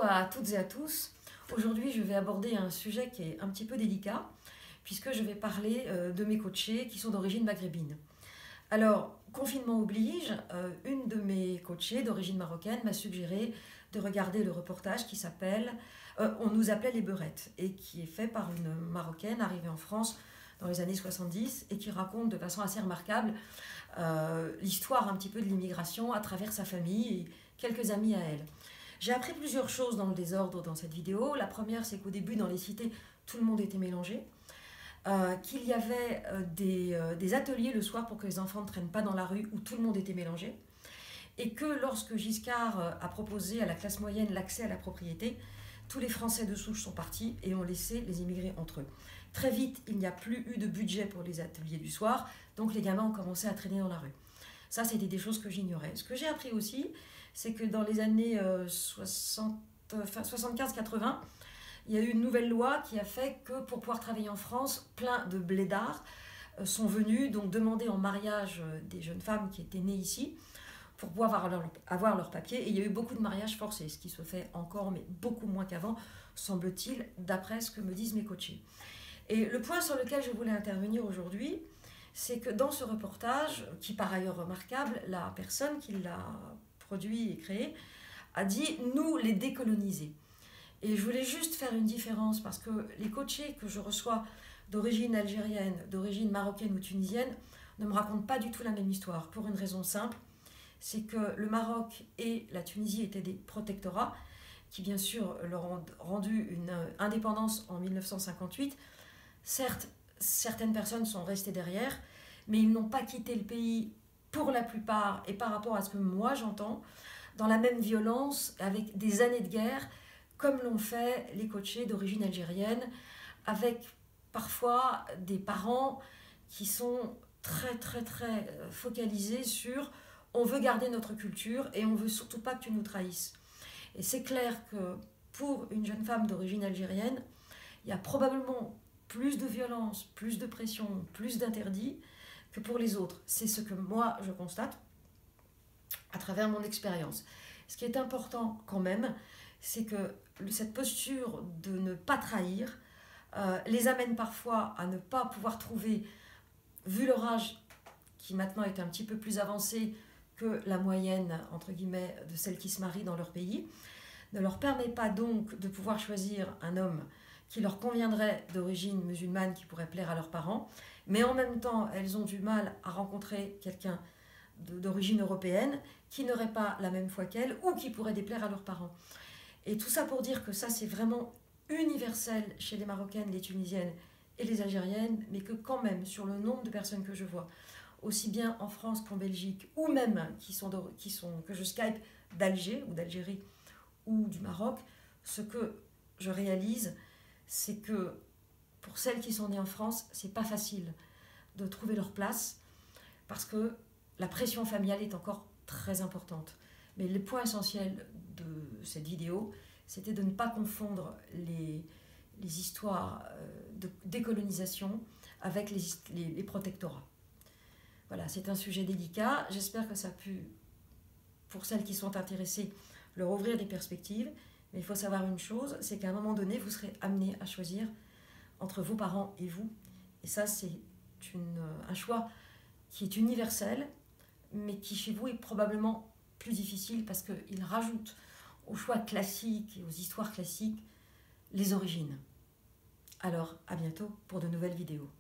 à toutes et à tous. Aujourd'hui, je vais aborder un sujet qui est un petit peu délicat, puisque je vais parler de mes coachés qui sont d'origine maghrébine. Alors, confinement oblige, une de mes coachées d'origine marocaine m'a suggéré de regarder le reportage qui s'appelle On nous appelait les beurettes, et qui est fait par une Marocaine arrivée en France dans les années 70 et qui raconte de façon assez remarquable l'histoire un petit peu de l'immigration à travers sa famille et quelques amis à elle. J'ai appris plusieurs choses dans le désordre dans cette vidéo. La première, c'est qu'au début, dans les cités, tout le monde était mélangé. Qu'il y avait des ateliers le soir pour que les enfants ne traînent pas dans la rue où tout le monde était mélangé. Et que lorsque Giscard a proposé à la classe moyenne l'accès à la propriété, tous les Français de souche sont partis et ont laissé les immigrés entre eux. Très vite, il n'y a plus eu de budget pour les ateliers du soir, donc les gamins ont commencé à traîner dans la rue. Ça, c'était des choses que j'ignorais. Ce que j'ai appris aussi, c'est que dans les années 75-80, il y a eu une nouvelle loi qui a fait que pour pouvoir travailler en France, plein de blédards sont venus donc demander en mariage des jeunes femmes qui étaient nées ici pour pouvoir avoir leur papier. Et il y a eu beaucoup de mariages forcés, ce qui se fait encore, mais beaucoup moins qu'avant, semble-t-il, d'après ce que me disent mes coachés. Et le point sur lequel je voulais intervenir aujourd'hui, c'est que dans ce reportage, qui par ailleurs remarquable, la personne qui l'a produit et créé a dit « nous les décoloniser ». Et je voulais juste faire une différence parce que les coachés que je reçois d'origine algérienne, d'origine marocaine ou tunisienne ne me racontent pas du tout la même histoire pour une raison simple, c'est que le Maroc et la Tunisie étaient des protectorats qui bien sûr leur ont rendu une indépendance en 1958. Certes, certaines personnes sont restées derrière, mais ils n'ont pas quitté le pays pour la plupart et par rapport à ce que moi j'entends, dans la même violence, avec des années de guerre, comme l'ont fait les coachés d'origine algérienne, avec parfois des parents qui sont très focalisés sur on veut garder notre culture et on veut surtout pas que tu nous trahisses. Et c'est clair que pour une jeune femme d'origine algérienne, il y a probablement plus de violence, plus de pression, plus d'interdits que pour les autres. C'est ce que moi je constate à travers mon expérience. Ce qui est important quand même, c'est que cette posture de ne pas trahir les amène parfois à ne pas pouvoir trouver, vu leur âge qui maintenant est un petit peu plus avancé que la moyenne, entre guillemets, de celles qui se marient dans leur pays, ne leur permet pas donc de pouvoir choisir un homme qui leur conviendrait d'origine musulmane, qui pourrait plaire à leurs parents, mais en même temps, elles ont du mal à rencontrer quelqu'un d'origine européenne qui n'aurait pas la même foi qu'elles ou qui pourrait déplaire à leurs parents. Et tout ça pour dire que ça, c'est vraiment universel chez les Marocaines, les Tunisiennes et les Algériennes, mais que quand même, sur le nombre de personnes que je vois, aussi bien en France qu'en Belgique, ou même que je Skype d'Alger ou d'Algérie ou du Maroc, ce que je réalise, c'est que pour celles qui sont nées en France, c'est pas facile de trouver leur place parce que la pression familiale est encore très importante. Mais le point essentiel de cette vidéo, c'était de ne pas confondre les histoires de décolonisation avec les protectorats. Voilà, c'est un sujet délicat. J'espère que ça a pu, pour celles qui sont intéressées, leur ouvrir des perspectives. Mais il faut savoir une chose, c'est qu'à un moment donné, vous serez amené à choisir entre vos parents et vous. Et ça, c'est un choix qui est universel, mais qui chez vous est probablement plus difficile parce qu'il rajoute aux choix classiques et aux histoires classiques les origines. Alors, à bientôt pour de nouvelles vidéos.